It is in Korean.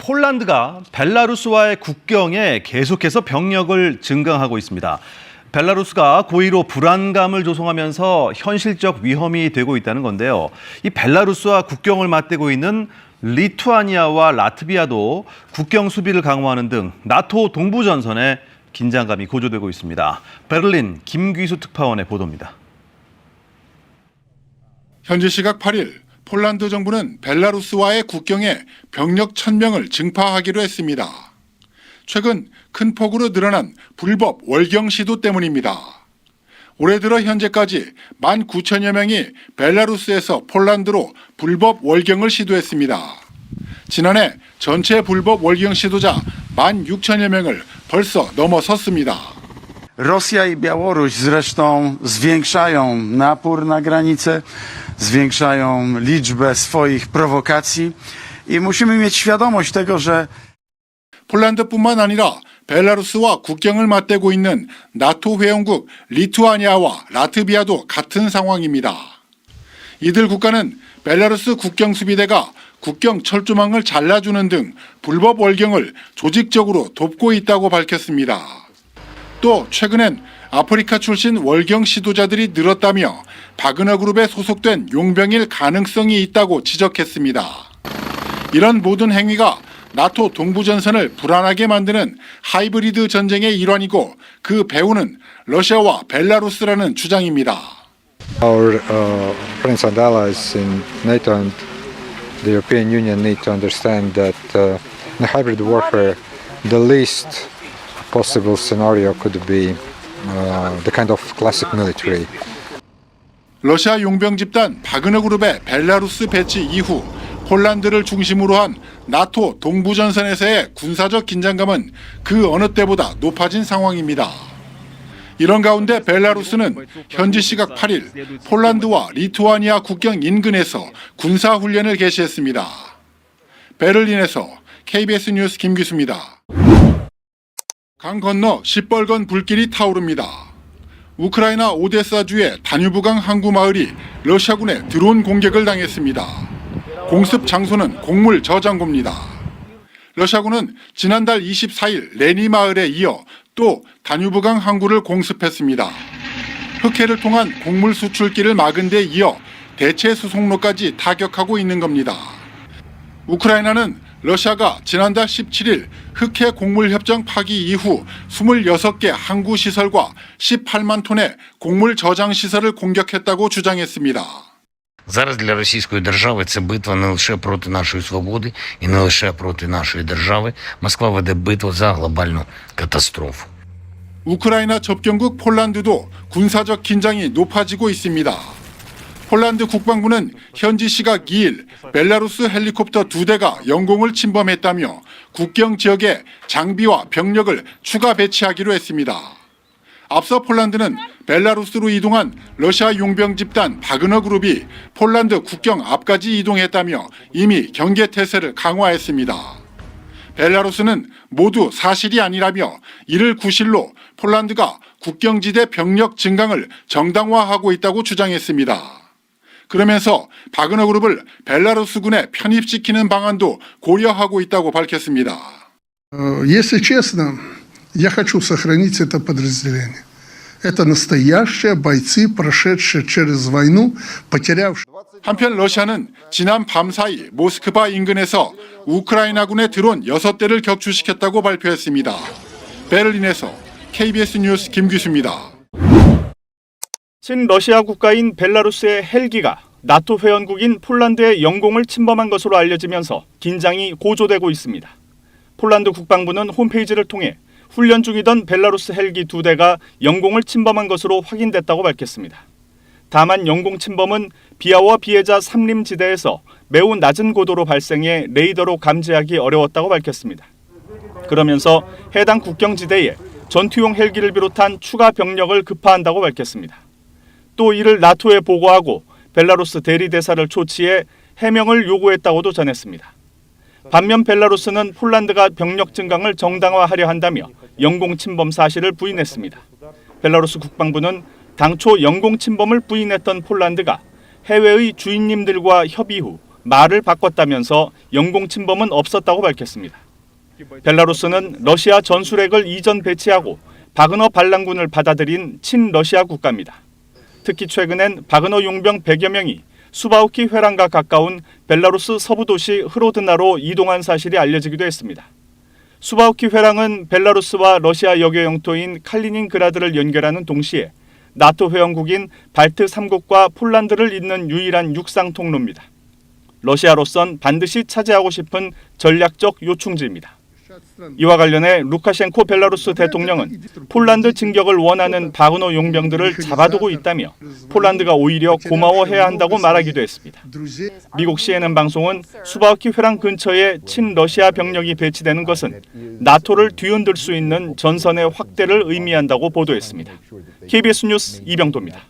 폴란드가 벨라루스와의 국경에 계속해서 병력을 증강하고 있습니다. 벨라루스가 고의로 불안감을 조성하면서 현실적 위험이 되고 있다는 건데요. 이 벨라루스와 국경을 맞대고 있는 리투아니아와 라트비아도 국경 수비를 강화하는 등 나토 동부전선에 긴장감이 고조되고 있습니다. 베를린 김귀수 특파원의 보도입니다. 현지 시각 8일 폴란드 정부는 벨라루스와의 국경에 병력 1,000명을 증파하기로 했습니다. 최근 큰 폭으로 늘어난 불법 월경 시도 때문입니다. 올해 들어 현재까지 19,000여 명이 벨라루스에서 폴란드로 불법 월경을 시도했습니다. 지난해 전체 불법 월경 시도자 16,000여 명을 벌써 넘어섰습니다. Rosja i Białoruś zresztą zwiększają napór na granicę, zwiększają liczbę swoich prowokacji i musimy mieć świadomość tego, że 폴란드뿐만 아니라 벨라루스와 국경을 맞대고 있는 나토 회원국 리투아니아와 라트비아도 같은 상황입니다. 이들 국가는 벨라루스 국경수비대가 국경 철조망을 잘라주는 등 불법 월경을 조직적으로 돕고 있다고 밝혔습니다. 또 최근엔 아프리카 출신 월경 시도자들이 늘었다며 바그너 그룹에 소속된 용병일 가능성이 있다고 지적했습니다. 이런 모든 행위가 나토 동부전선을 불안하게 만드는 하이브리드 전쟁의 일환이고 그 배후는 러시아와 벨라루스라는 주장입니다. Our friends and allies in NATO and the European Union need to understand that in hybrid warfare, the least possible scenario could be the kind of classic military. 러시아 용병 집단 바그너 그룹의 벨라루스 배치 이후 폴란드를 중심으로 한 나토 동부전선에서의 군사적 긴장감은 그 어느 때보다 높아진 상황입니다. 이런 가운데 벨라루스는 현지 시각 8일 폴란드와 리투아니아 국경 인근에서 군사훈련을 개시했습니다. 베를린에서 KBS 뉴스 김규수입니다. 강 건너 시뻘건 불길이 타오릅니다. 우크라이나 오데사주의 다뉴브강 항구 마을이 러시아군의 드론 공격을 당했습니다. 공습 장소는 곡물 저장고입니다. 러시아군은 지난달 24일 레니 마을에 이어 또 다뉴브강 항구를 공습했습니다. 흑해를 통한 곡물 수출길을 막은 데 이어 대체 수송로까지 타격하고 있는 겁니다. 우크라이나는 러시아가 지난달 17일 흑해 곡물 협정 파기 이후 26개 항구 시설과 18만 톤의 곡물 저장 시설을 공격했다고 주장했습니다. Зараз для російської держави це битва не лише проти нашої свободи і не лише проти нашої держави. Москва веде битву за глобальну катастрофу. 우크라이나 접경국 폴란드도 군사적 긴장이 높아지고 있습니다. 폴란드 국방부는 현지 시각 2일 벨라루스 헬리콥터 2대가 영공을 침범했다며 국경 지역에 장비와 병력을 추가 배치하기로 했습니다. 앞서 폴란드는 벨라루스로 이동한 러시아 용병 집단 바그너 그룹이 폴란드 국경 앞까지 이동했다며 이미 경계 태세를 강화했습니다. 벨라루스는 모두 사실이 아니라며 이를 구실로 폴란드가 국경지대 병력 증강을 정당화하고 있다고 주장했습니다. 그러면서 바그너 그룹을 벨라루스군에 편입시키는 방안도 고려하고 있다고 밝혔습니다. Если честно, я хочу сохранить это подразделение. Это настоящие бойцы, прошедшие через войну, потерявшие. 한편 러시아는 지난 밤 사이 모스크바 인근에서 우크라이나군의 드론 6대를 격추시켰다고 발표했습니다. 베를린에서 KBS 뉴스 김규수입니다. 친러시아 국가인 벨라루스의 헬기가 나토 회원국인 폴란드의 영공을 침범한 것으로 알려지면서 긴장이 고조되고 있습니다. 폴란드 국방부는 홈페이지를 통해 훈련 중이던 벨라루스 헬기 2대가 영공을 침범한 것으로 확인됐다고 밝혔습니다. 다만 영공 침범은 비아와 비에자 삼림지대에서 매우 낮은 고도로 발생해 레이더로 감지하기 어려웠다고 밝혔습니다. 그러면서 해당 국경지대에 전투용 헬기를 비롯한 추가 병력을 급파한다고 밝혔습니다. 또 이를 나토에 보고하고 벨라루스 대리대사를 초치해 해명을 요구했다고도 전했습니다. 반면 벨라루스는 폴란드가 병력 증강을 정당화하려 한다며 영공 침범 사실을 부인했습니다. 벨라루스 국방부는 당초 영공 침범을 부인했던 폴란드가 해외의 주인님들과 협의 후 말을 바꿨다면서 영공 침범은 없었다고 밝혔습니다. 벨라루스는 러시아 전술핵을 이전 배치하고 바그너 반란군을 받아들인 친러시아 국가입니다. 특히 최근엔 바그너 용병 100여 명이 수바우키 회랑과 가까운 벨라루스 서부 도시 흐로드나로 이동한 사실이 알려지기도 했습니다. 수바우키 회랑은 벨라루스와 러시아 여교 영토인 칼리닌그라드를 연결하는 동시에 나토 회원국인 발트 3국과 폴란드를 잇는 유일한 육상 통로입니다. 러시아로선 반드시 차지하고 싶은 전략적 요충지입니다. 이와 관련해 루카셴코 벨라루스 대통령은 폴란드 진격을 원하는 바그너 용병들을 잡아두고 있다며 폴란드가 오히려 고마워해야 한다고 말하기도 했습니다. 미국 CNN 방송은 수바우키 회랑 근처에 친러시아 병력이 배치되는 것은 나토를 뒤흔들 수 있는 전선의 확대를 의미한다고 보도했습니다. KBS 뉴스 이병도입니다.